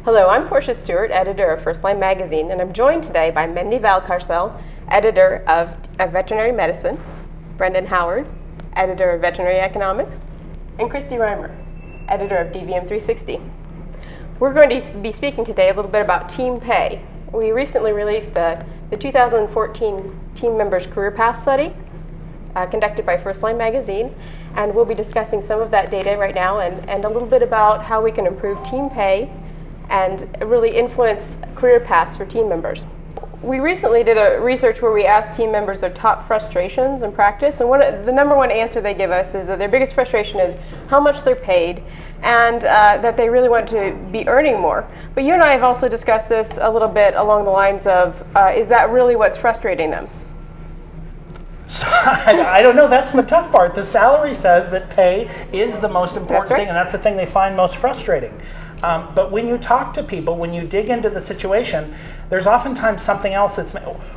Hello, I'm Portia Stewart, editor of Firstline magazine, and I'm joined today by Mindy Valcarcel, editor of Veterinary Medicine, Brendan Howard, editor of Veterinary Economics, and Christy Reimer, editor of DVM 360. We're going to be speaking today a little bit about team pay. We recently released the 2014 Team Members Career Path Study conducted by Firstline magazine, and we'll be discussing some of that data right now and a little bit about how we can improve team pay and really influence career paths for team members. We recently did a research where we asked team members their top frustrations in practice, and the number one answer they give us is that their biggest frustration is how much they're paid and that they really want to be earning more. But you and I have also discussed this a little bit along the lines of, is that really what's frustrating them? So, I don't know, that's the tough part. The salary says that pay is the most important thing, and that's the thing they find most frustrating. But when you talk to people, when you dig into the situation, there's oftentimes something else that's,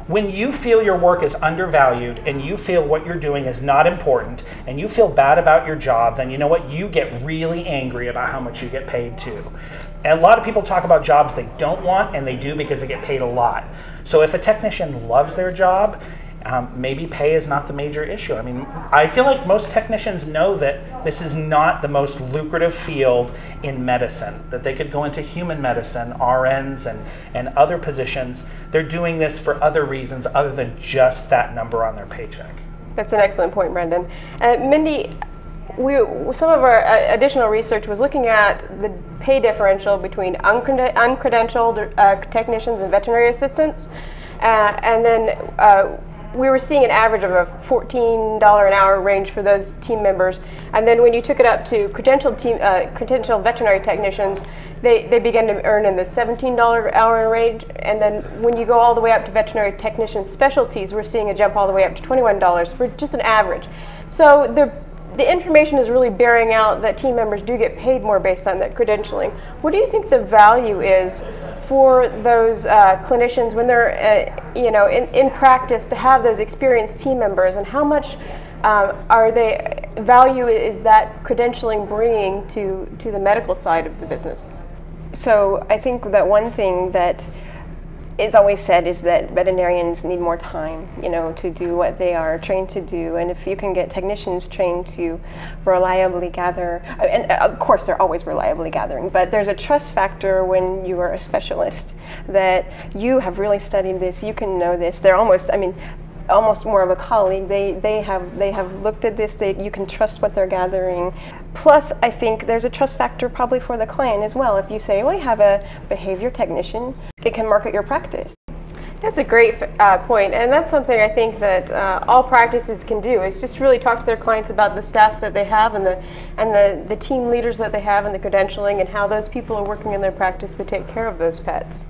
when you feel your work is undervalued and you feel what you're doing is not important and you feel bad about your job, then you know what, you get really angry about how much you get paid too. And a lot of people talk about jobs they don't want, and they do because they get paid a lot. So if a technician loves their job, maybe pay is not the major issue. I mean, I feel like most technicians know that this is not the most lucrative field in medicine, that they could go into human medicine, RNs, and other positions. They're doing this for other reasons other than just that number on their paycheck. That's an excellent point, Brendan. Mindy, some of our additional research was looking at the pay differential between uncredentialed technicians and veterinary assistants, and then we were seeing an average of a $14 an hour range for those team members, and then when you took it up to credentialed veterinary technicians, they began to earn in the $17 an hour range, and then when you go all the way up to veterinary technician specialties, we're seeing a jump all the way up to $21 for just an average. So the information is really bearing out that team members do get paid more based on that credentialing. What do you think the value is for those clinicians when they're in practice to have those experienced team members, and how much value is that credentialing bringing to the medical side of the business? So I think that one thing that is always said is that veterinarians need more time, to do what they are trained to do. And if you can get technicians trained to reliably gather, and of course they're always reliably gathering, but there's a trust factor when you are a specialist that you have really studied this, you can know this. They're almost more of a colleague. They have looked at this. You can trust what they're gathering. Plus, I think there's a trust factor probably for the client as well. If you say, well, I have a behavior technician, it can market your practice. That's a great point, and that's something I think that all practices can do, is just really talk to their clients about the staff that they have and the team leaders that they have and the credentialing and how those people are working in their practice to take care of those pets.